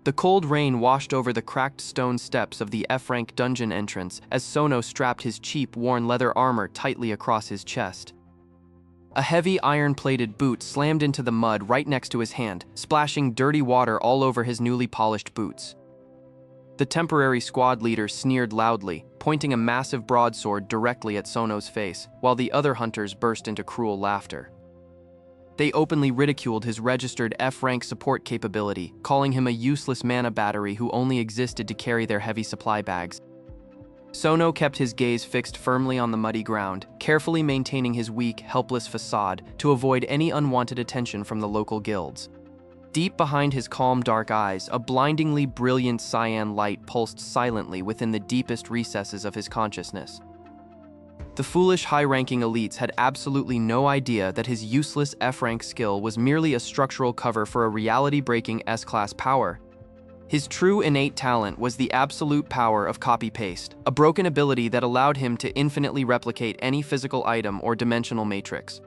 The cold rain washed over the cracked stone steps of the F-rank dungeon entrance as Sono strapped his cheap, worn leather armor tightly across his chest. A heavy iron-plated boot slammed into the mud right next to his hand, splashing dirty water all over his newly polished boots. The temporary squad leader sneered loudly, pointing a massive broadsword directly at Sono's face, while the other hunters burst into cruel laughter. They openly ridiculed his registered F-rank support capability, calling him a useless mana battery who only existed to carry their heavy supply bags. Sono kept his gaze fixed firmly on the muddy ground, carefully maintaining his weak, helpless facade to avoid any unwanted attention from the local guilds. Deep behind his calm dark eyes, a blindingly brilliant cyan light pulsed silently within the deepest recesses of his consciousness. The foolish high-ranking elites had absolutely no idea that his useless F-rank skill was merely a structural cover for a reality-breaking S-class power. His true innate talent was the absolute power of copy-paste, a broken ability that allowed him to infinitely replicate any physical item or dimensional matrix.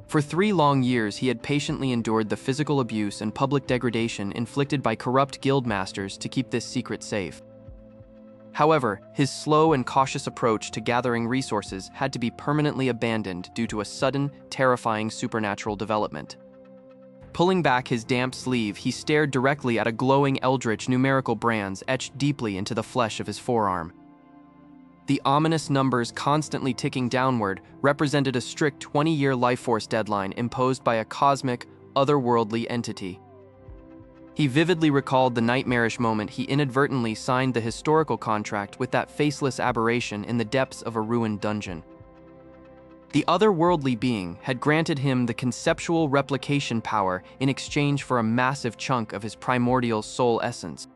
For 3 long years, he had patiently endured the physical abuse and public degradation inflicted by corrupt guild masters to keep this secret safe. However, his slow and cautious approach to gathering resources had to be permanently abandoned due to a sudden, terrifying supernatural development. Pulling back his damp sleeve, he stared directly at a glowing eldritch numerical brands etched deeply into the flesh of his forearm. The ominous numbers constantly ticking downward represented a strict 20-year life force deadline imposed by a cosmic, otherworldly entity. He vividly recalled the nightmarish moment he inadvertently signed the historical contract with that faceless aberration in the depths of a ruined dungeon. The otherworldly being had granted him the conceptual replication power in exchange for a massive chunk of his primordial soul essence.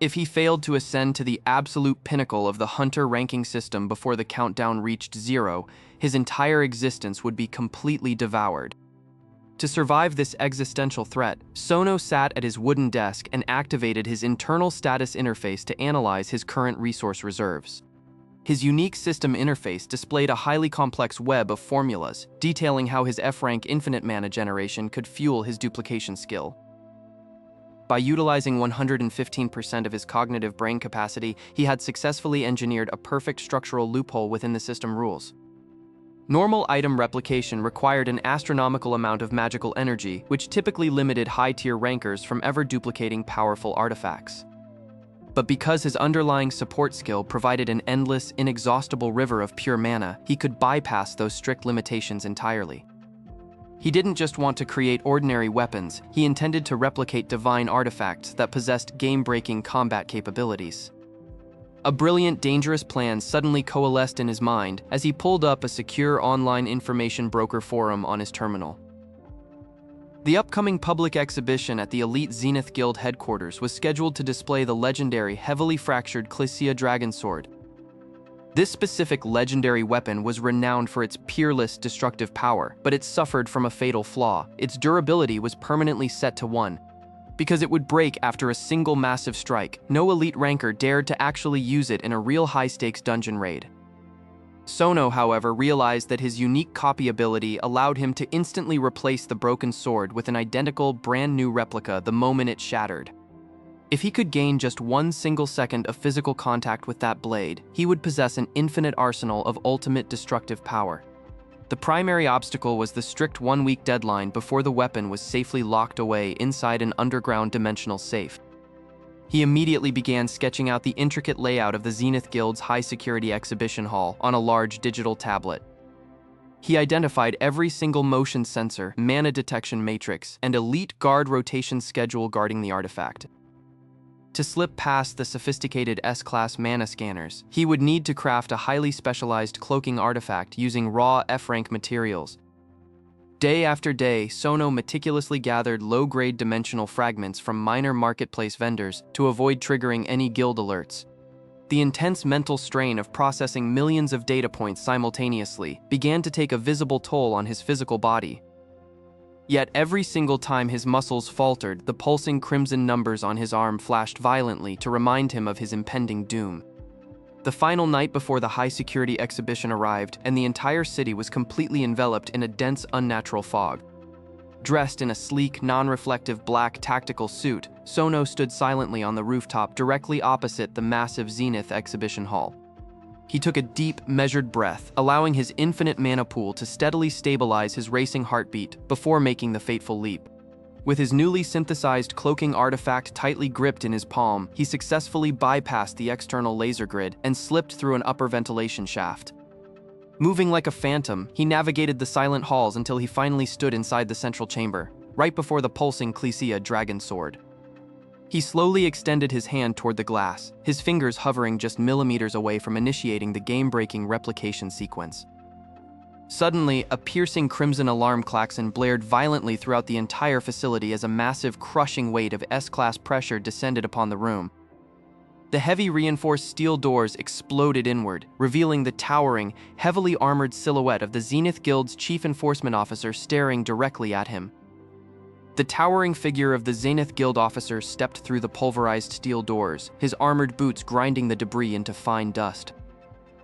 If he failed to ascend to the absolute pinnacle of the hunter ranking system before the countdown reached 0, his entire existence would be completely devoured. To survive this existential threat, Sono sat at his wooden desk and activated his internal status interface to analyze his current resource reserves. His unique system interface displayed a highly complex web of formulas, detailing how his F-rank infinite mana generation could fuel his duplication skill. By utilizing 115% of his cognitive brain capacity, he had successfully engineered a perfect structural loophole within the system rules. Normal item replication required an astronomical amount of magical energy, which typically limited high-tier rankers from ever duplicating powerful artifacts. But because his underlying support skill provided an endless, inexhaustible river of pure mana, he could bypass those strict limitations entirely. He didn't just want to create ordinary weapons, he intended to replicate divine artifacts that possessed game-breaking combat capabilities. A brilliant, dangerous plan suddenly coalesced in his mind as he pulled up a secure online information broker forum on his terminal. The upcoming public exhibition at the elite Zenith Guild headquarters was scheduled to display the legendary, heavily fractured Clicia Dragon Sword. This specific legendary weapon was renowned for its peerless destructive power, but it suffered from a fatal flaw. Its durability was permanently set to 1. Because it would break after a single massive strike, no elite ranker dared to actually use it in a real high-stakes dungeon raid. Sono, however, realized that his unique copy ability allowed him to instantly replace the broken sword with an identical, brand-new replica the moment it shattered. If he could gain just 1 single second of physical contact with that blade, he would possess an infinite arsenal of ultimate destructive power. The primary obstacle was the strict 1-week deadline before the weapon was safely locked away inside an underground dimensional safe. He immediately began sketching out the intricate layout of the Zenith Guild's high-security exhibition hall on a large digital tablet. He identified every single motion sensor, mana detection matrix, and elite guard rotation schedule guarding the artifact. To slip past the sophisticated S-class mana scanners, he would need to craft a highly specialized cloaking artifact using raw F-rank materials. Day after day, Sono meticulously gathered low-grade dimensional fragments from minor marketplace vendors to avoid triggering any guild alerts. The intense mental strain of processing millions of data points simultaneously began to take a visible toll on his physical body. Yet every single time his muscles faltered, the pulsing crimson numbers on his arm flashed violently to remind him of his impending doom. The final night before the high-security exhibition arrived, and the entire city was completely enveloped in a dense, unnatural fog. Dressed in a sleek, non-reflective black tactical suit, Sono stood silently on the rooftop directly opposite the massive Zenith exhibition hall. He took a deep, measured breath, allowing his infinite mana pool to steadily stabilize his racing heartbeat before making the fateful leap. With his newly synthesized cloaking artifact tightly gripped in his palm, he successfully bypassed the external laser grid and slipped through an upper ventilation shaft. Moving like a phantom, he navigated the silent halls until he finally stood inside the central chamber, right before the pulsing Clicia dragon sword. He slowly extended his hand toward the glass, his fingers hovering just millimeters away from initiating the game-breaking replication sequence. Suddenly, a piercing crimson alarm klaxon blared violently throughout the entire facility as a massive, crushing weight of S-class pressure descended upon the room. The heavy reinforced steel doors exploded inward, revealing the towering, heavily armored silhouette of the Zenith Guild's chief enforcement officer staring directly at him. The towering figure of the Zenith Guild officer stepped through the pulverized steel doors, his armored boots grinding the debris into fine dust.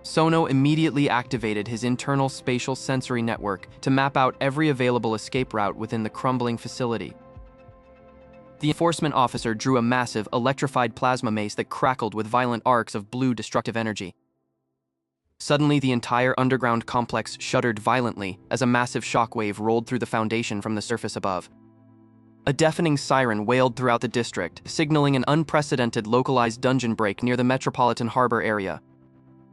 Sono immediately activated his internal spatial sensory network to map out every available escape route within the crumbling facility. The enforcement officer drew a massive, electrified plasma mace that crackled with violent arcs of blue destructive energy. Suddenly, the entire underground complex shuddered violently as a massive shockwave rolled through the foundation from the surface above. A deafening siren wailed throughout the district, signaling an unprecedented localized dungeon break near the metropolitan harbor area.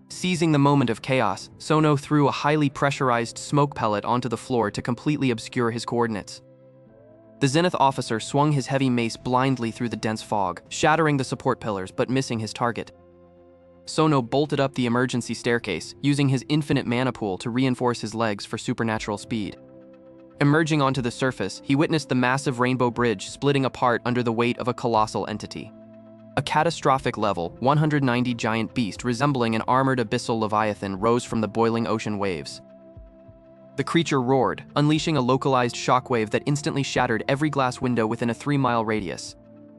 Seizing the moment of chaos, Sono threw a highly pressurized smoke pellet onto the floor to completely obscure his coordinates. The Zenith officer swung his heavy mace blindly through the dense fog, shattering the support pillars but missing his target. Sono bolted up the emergency staircase, using his infinite mana pool to reinforce his legs for supernatural speed. Emerging onto the surface, he witnessed the massive rainbow bridge splitting apart under the weight of a colossal entity. A catastrophic level, 190 giant beast resembling an armored abyssal leviathan rose from the boiling ocean waves. The creature roared, unleashing a localized shockwave that instantly shattered every glass window within a 3-mile radius.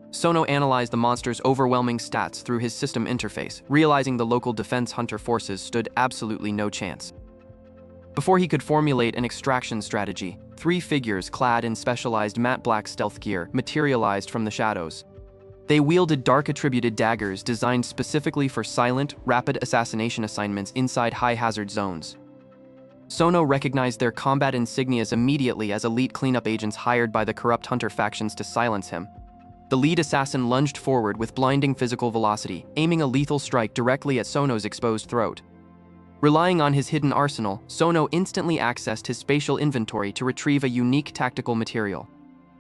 Sono analyzed the monster's overwhelming stats through his system interface, realizing the local defense hunter forces stood absolutely no chance. Before he could formulate an extraction strategy, 3 figures clad in specialized matte black stealth gear materialized from the shadows. They wielded dark-attributed daggers designed specifically for silent, rapid assassination assignments inside high-hazard zones. Sono recognized their combat insignias immediately as elite cleanup agents hired by the corrupt hunter factions to silence him. The lead assassin lunged forward with blinding physical velocity, aiming a lethal strike directly at Sono's exposed throat. Relying on his hidden arsenal, Sono instantly accessed his spatial inventory to retrieve a unique tactical material.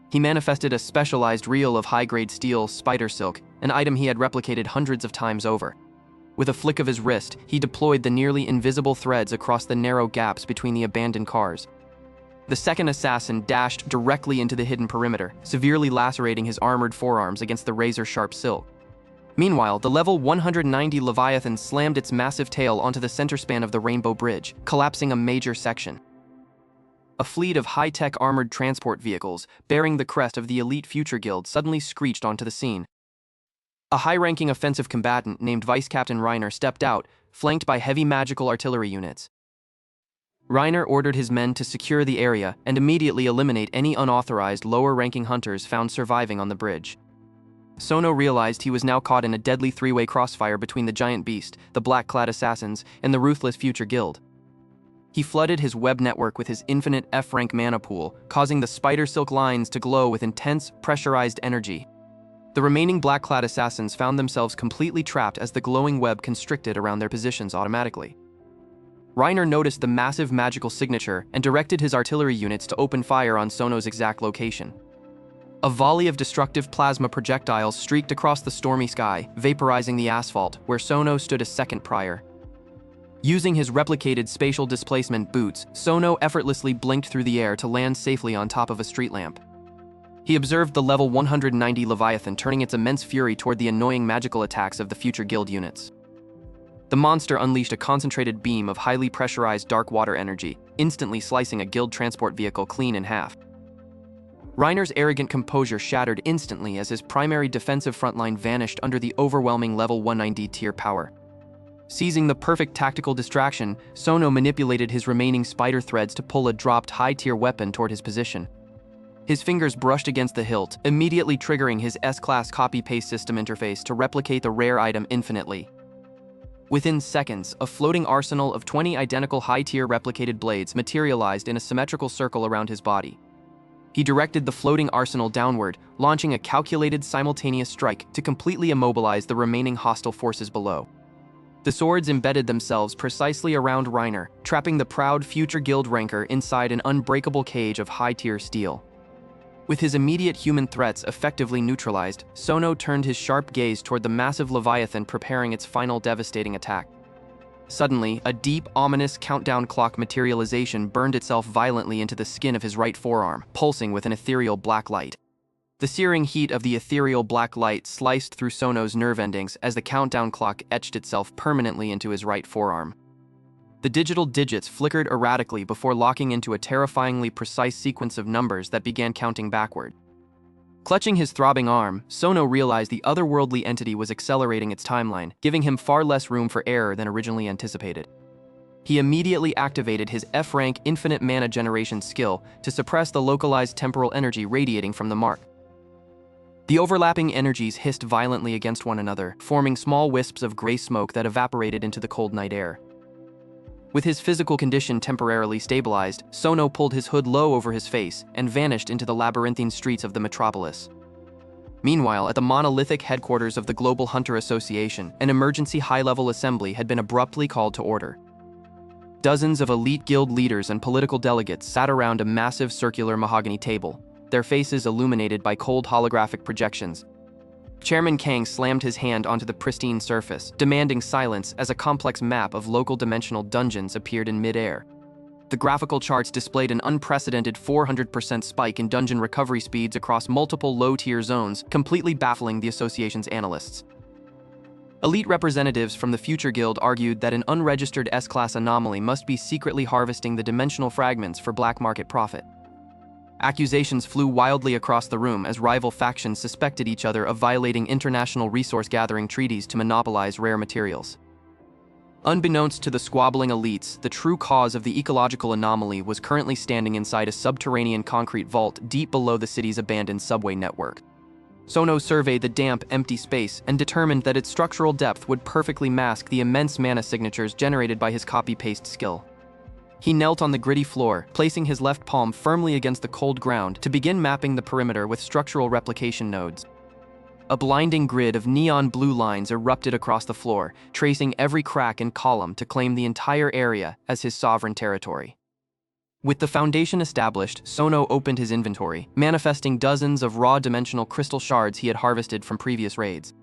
He manifested a specialized reel of high-grade steel spider silk, an item he had replicated hundreds of times over. With a flick of his wrist, he deployed the nearly invisible threads across the narrow gaps between the abandoned cars. The second assassin dashed directly into the hidden perimeter, severely lacerating his armored forearms against the razor-sharp silk. Meanwhile, the level 190 Leviathan slammed its massive tail onto the center span of the Rainbow Bridge, collapsing a major section. A fleet of high-tech armored transport vehicles, bearing the crest of the elite Future Guild, suddenly screeched onto the scene. A high-ranking offensive combatant named Vice Captain Reiner stepped out, flanked by heavy magical artillery units. Reiner ordered his men to secure the area and immediately eliminate any unauthorized lower-ranking hunters found surviving on the bridge. Sono realized he was now caught in a deadly 3-way crossfire between the giant beast, the black-clad assassins, and the ruthless Future Guild. He flooded his web network with his infinite F-rank mana pool, causing the spider silk lines to glow with intense, pressurized energy. The remaining black-clad assassins found themselves completely trapped as the glowing web constricted around their positions automatically. Reiner noticed the massive magical signature and directed his artillery units to open fire on Sono's exact location. A volley of destructive plasma projectiles streaked across the stormy sky, vaporizing the asphalt where Sono stood a second prior. Using his replicated spatial displacement boots, Sono effortlessly blinked through the air to land safely on top of a street lamp. He observed the level 190 Leviathan turning its immense fury toward the annoying magical attacks of the Future Guild units. The monster unleashed a concentrated beam of highly pressurized dark water energy, instantly slicing a guild transport vehicle clean in half. Reiner's arrogant composure shattered instantly as his primary defensive frontline vanished under the overwhelming level 190 tier power. Seizing the perfect tactical distraction, Sono manipulated his remaining spider threads to pull a dropped high-tier weapon toward his position. His fingers brushed against the hilt, immediately triggering his S-Class copy-paste system interface to replicate the rare item infinitely. Within seconds, a floating arsenal of 20 identical high-tier replicated blades materialized in a symmetrical circle around his body. He directed the floating arsenal downward, launching a calculated simultaneous strike to completely immobilize the remaining hostile forces below. The swords embedded themselves precisely around Reiner, trapping the proud future guild ranker inside an unbreakable cage of high-tier steel. With his immediate human threats effectively neutralized, Sono turned his sharp gaze toward the massive Leviathan preparing its final devastating attack. Suddenly, a deep, ominous countdown clock materialization burned itself violently into the skin of his right forearm, pulsing with an ethereal black light. The searing heat of the ethereal black light sliced through Sono's nerve endings as the countdown clock etched itself permanently into his right forearm. The digital digits flickered erratically before locking into a terrifyingly precise sequence of numbers that began counting backward. Clutching his throbbing arm, Sono realized the otherworldly entity was accelerating its timeline, giving him far less room for error than originally anticipated. He immediately activated his F-rank infinite mana generation skill to suppress the localized temporal energy radiating from the mark. The overlapping energies hissed violently against one another, forming small wisps of gray smoke that evaporated into the cold night air. With his physical condition temporarily stabilized, Sono pulled his hood low over his face and vanished into the labyrinthine streets of the metropolis. Meanwhile, at the monolithic headquarters of the Global Hunter Association, an emergency high-level assembly had been abruptly called to order. Dozens of elite guild leaders and political delegates sat around a massive circular mahogany table, their faces illuminated by cold holographic projections. Chairman Kang slammed his hand onto the pristine surface, demanding silence as a complex map of local dimensional dungeons appeared in mid-air. The graphical charts displayed an unprecedented 400% spike in dungeon recovery speeds across multiple low-tier zones, completely baffling the association's analysts. Elite representatives from the Future Guild argued that an unregistered S-Class anomaly must be secretly harvesting the dimensional fragments for black market profit. Accusations flew wildly across the room as rival factions suspected each other of violating international resource-gathering treaties to monopolize rare materials. Unbeknownst to the squabbling elites, the true cause of the ecological anomaly was currently standing inside a subterranean concrete vault deep below the city's abandoned subway network. Sono surveyed the damp, empty space and determined that its structural depth would perfectly mask the immense mana signatures generated by his copy-paste skill. He knelt on the gritty floor, placing his left palm firmly against the cold ground to begin mapping the perimeter with structural replication nodes. A blinding grid of neon blue lines erupted across the floor, tracing every crack and column to claim the entire area as his sovereign territory. With the foundation established, Sono opened his inventory, manifesting dozens of raw dimensional crystal shards he had harvested from previous raids.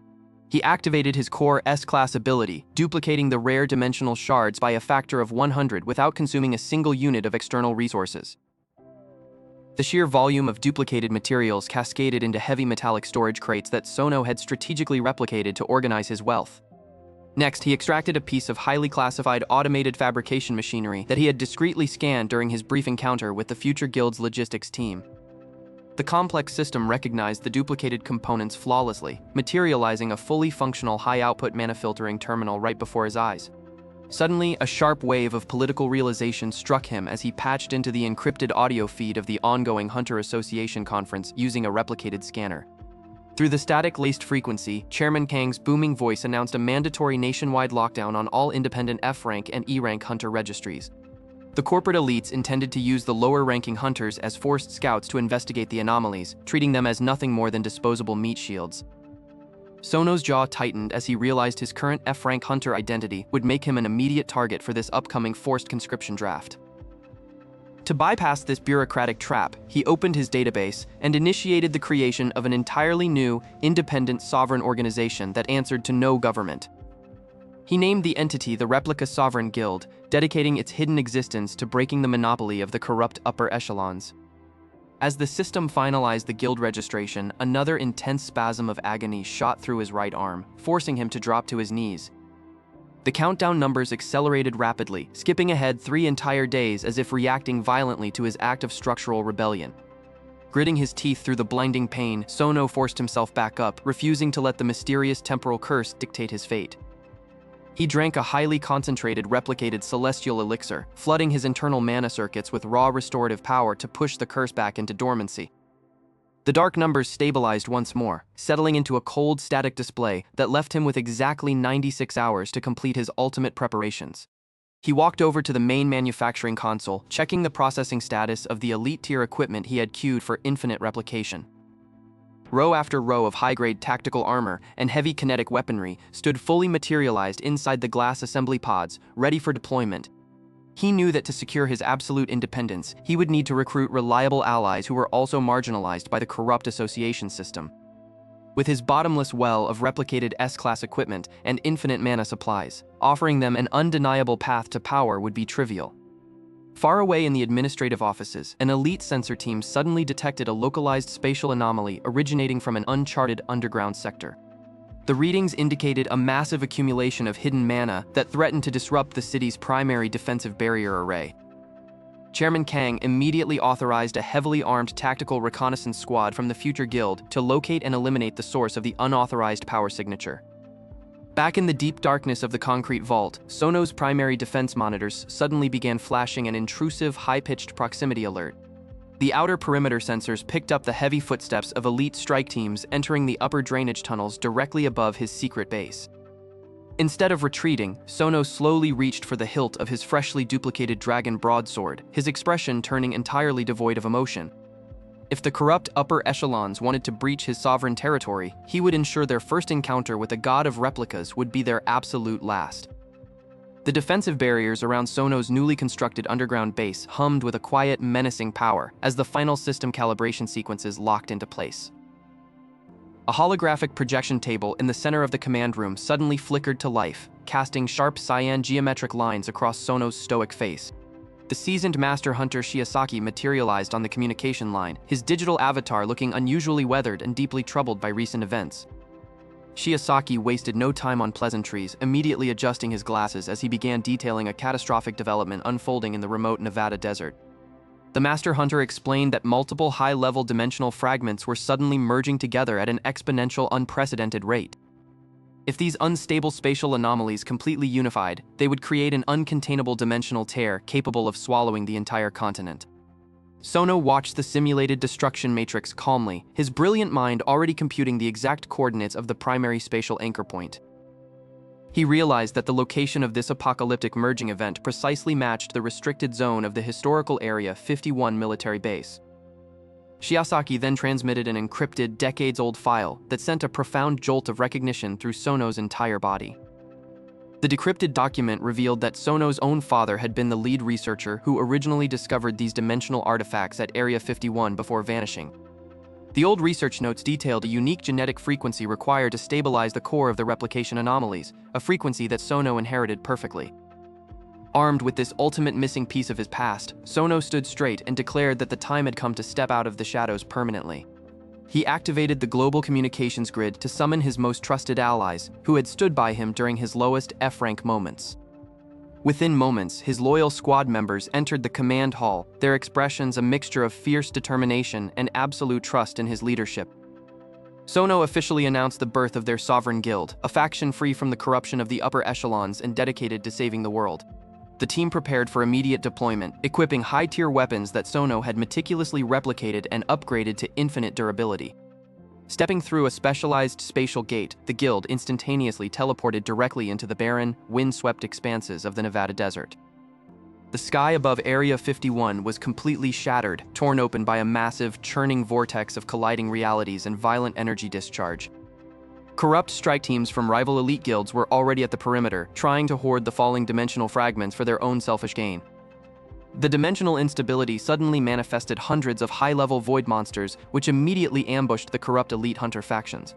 He activated his core S-Class ability, duplicating the rare dimensional shards by a factor of 100 without consuming a single unit of external resources. The sheer volume of duplicated materials cascaded into heavy metallic storage crates that Sono had strategically replicated to organize his wealth. Next, he extracted a piece of highly classified automated fabrication machinery that he had discreetly scanned during his brief encounter with the Future Guild's logistics team. The complex system recognized the duplicated components flawlessly, materializing a fully functional high-output mana filtering terminal right before his eyes. Suddenly, a sharp wave of political realization struck him as he patched into the encrypted audio feed of the ongoing Hunter Association conference using a replicated scanner. Through the static-laced frequency, Chairman Kang's booming voice announced a mandatory nationwide lockdown on all independent F-rank and E-rank hunter registries. The corporate elites intended to use the lower-ranking hunters as forced scouts to investigate the anomalies, treating them as nothing more than disposable meat shields. Sono's jaw tightened as he realized his current F-rank hunter identity would make him an immediate target for this upcoming forced conscription draft. To bypass this bureaucratic trap, he opened his database and initiated the creation of an entirely new, independent sovereign organization that answered to no government. He named the entity the Replica Sovereign Guild, dedicating its hidden existence to breaking the monopoly of the corrupt upper echelons. As the system finalized the guild registration, another intense spasm of agony shot through his right arm, forcing him to drop to his knees. The countdown numbers accelerated rapidly, skipping ahead 3 entire days as if reacting violently to his act of structural rebellion. Gritting his teeth through the blinding pain, Sono forced himself back up, refusing to let the mysterious temporal curse dictate his fate. He drank a highly concentrated replicated celestial elixir, flooding his internal mana circuits with raw restorative power to push the curse back into dormancy. The dark numbers stabilized once more, settling into a cold, static display that left him with exactly 96 hours to complete his ultimate preparations. He walked over to the main manufacturing console, checking the processing status of the elite-tier equipment he had queued for infinite replication. Row after row of high-grade tactical armor and heavy kinetic weaponry stood fully materialized inside the glass assembly pods, ready for deployment. He knew that to secure his absolute independence, he would need to recruit reliable allies who were also marginalized by the corrupt association system. With his bottomless well of replicated S-class equipment and infinite mana supplies, offering them an undeniable path to power would be trivial. Far away in the administrative offices, an elite sensor team suddenly detected a localized spatial anomaly originating from an uncharted underground sector. The readings indicated a massive accumulation of hidden mana that threatened to disrupt the city's primary defensive barrier array. Chairman Kang immediately authorized a heavily armed tactical reconnaissance squad from the Future Guild to locate and eliminate the source of the unauthorized power signature. Back in the deep darkness of the concrete vault, Sono's primary defense monitors suddenly began flashing an intrusive, high-pitched proximity alert. The outer perimeter sensors picked up the heavy footsteps of elite strike teams entering the upper drainage tunnels directly above his secret base. Instead of retreating, Sono slowly reached for the hilt of his freshly duplicated dragon broadsword, his expression turning entirely devoid of emotion. If the corrupt upper echelons wanted to breach his sovereign territory, he would ensure their first encounter with a god of replicas would be their absolute last. The defensive barriers around Sono's newly constructed underground base hummed with a quiet, menacing power as the final system calibration sequences locked into place. A holographic projection table in the center of the command room suddenly flickered to life, casting sharp cyan geometric lines across Sono's stoic face. The seasoned master hunter Shiosaki materialized on the communication line, his digital avatar looking unusually weathered and deeply troubled by recent events. Shiosaki wasted no time on pleasantries, immediately adjusting his glasses as he began detailing a catastrophic development unfolding in the remote Nevada desert. The Master Hunter explained that multiple high-level dimensional fragments were suddenly merging together at an exponential, unprecedented rate. If these unstable spatial anomalies completely unified, they would create an uncontainable dimensional tear capable of swallowing the entire continent. Sono watched the simulated destruction matrix calmly, his brilliant mind already computing the exact coordinates of the primary spatial anchor point. He realized that the location of this apocalyptic merging event precisely matched the restricted zone of the historical Area 51 military base. Shiosaki then transmitted an encrypted, decades-old file that sent a profound jolt of recognition through Sono's entire body. The decrypted document revealed that Sono's own father had been the lead researcher who originally discovered these dimensional artifacts at Area 51 before vanishing. The old research notes detailed a unique genetic frequency required to stabilize the core of the replication anomalies, a frequency that Sono inherited perfectly. Armed with this ultimate missing piece of his past, Sono stood straight and declared that the time had come to step out of the shadows permanently. He activated the global communications grid to summon his most trusted allies, who had stood by him during his lowest F-rank moments. Within moments, his loyal squad members entered the command hall, their expressions a mixture of fierce determination and absolute trust in his leadership. Sono officially announced the birth of their sovereign guild, a faction free from the corruption of the upper echelons and dedicated to saving the world. The team prepared for immediate deployment, equipping high-tier weapons that Sono had meticulously replicated and upgraded to infinite durability. Stepping through a specialized spatial gate, the guild instantaneously teleported directly into the barren, wind-swept expanses of the Nevada desert. The sky above Area 51 was completely shattered, torn open by a massive, churning vortex of colliding realities and violent energy discharge. Corrupt strike teams from rival elite guilds were already at the perimeter, trying to hoard the falling dimensional fragments for their own selfish gain. The dimensional instability suddenly manifested hundreds of high-level void monsters, which immediately ambushed the corrupt elite hunter factions.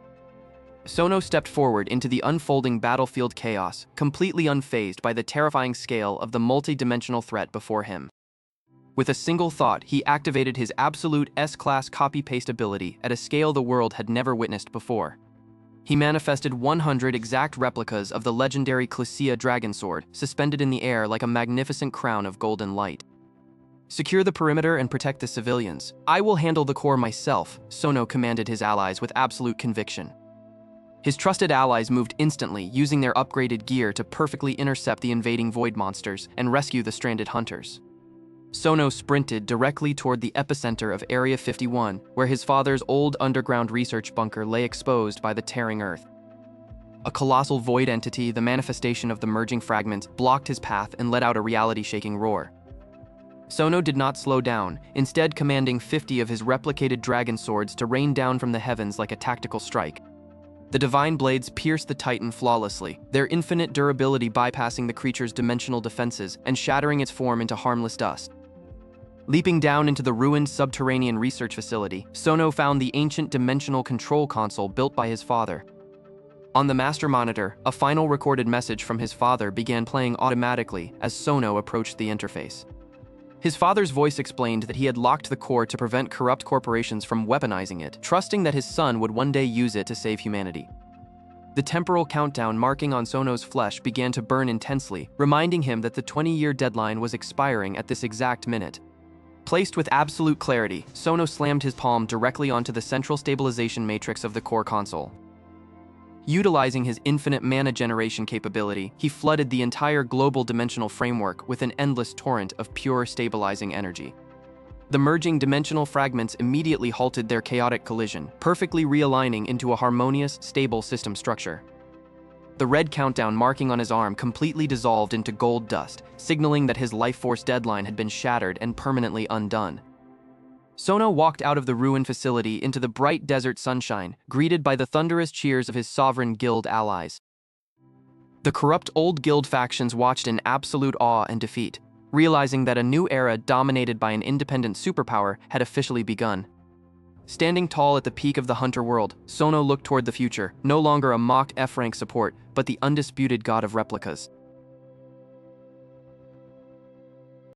Sono stepped forward into the unfolding battlefield chaos, completely unfazed by the terrifying scale of the multi-dimensional threat before him. With a single thought, he activated his absolute S-class copy-paste ability at a scale the world had never witnessed before. He manifested 100 exact replicas of the legendary Clicia dragon sword, suspended in the air like a magnificent crown of golden light. Secure the perimeter and protect the civilians. I will handle the core myself, Sono commanded his allies with absolute conviction. His trusted allies moved instantly, using their upgraded gear to perfectly intercept the invading void monsters and rescue the stranded hunters. Sono sprinted directly toward the epicenter of Area 51, where his father's old underground research bunker lay exposed by the tearing earth. A colossal void entity, the manifestation of the merging fragments, blocked his path and let out a reality-shaking roar. Sono did not slow down, instead commanding 50 of his replicated dragon swords to rain down from the heavens like a tactical strike. The divine blades pierced the Titan flawlessly, their infinite durability bypassing the creature's dimensional defenses and shattering its form into harmless dust. Leaping down into the ruined subterranean research facility, Sono found the ancient dimensional control console built by his father. On the master monitor, a final recorded message from his father began playing automatically as Sono approached the interface. His father's voice explained that he had locked the core to prevent corrupt corporations from weaponizing it, trusting that his son would one day use it to save humanity. The temporal countdown marking on Sono's flesh began to burn intensely, reminding him that the 20-year deadline was expiring at this exact minute. Placed with absolute clarity, Sono slammed his palm directly onto the central stabilization matrix of the core console. Utilizing his infinite mana generation capability, he flooded the entire global dimensional framework with an endless torrent of pure stabilizing energy. The merging dimensional fragments immediately halted their chaotic collision, perfectly realigning into a harmonious, stable system structure. The red countdown marking on his arm completely dissolved into gold dust, signaling that his life force deadline had been shattered and permanently undone. Sono walked out of the ruined facility into the bright desert sunshine, greeted by the thunderous cheers of his sovereign guild allies. The corrupt old guild factions watched in absolute awe and defeat, realizing that a new era dominated by an independent superpower had officially begun. Standing tall at the peak of the Hunter world, Sono looked toward the future, no longer a mock F-rank support, but the undisputed god of replicas.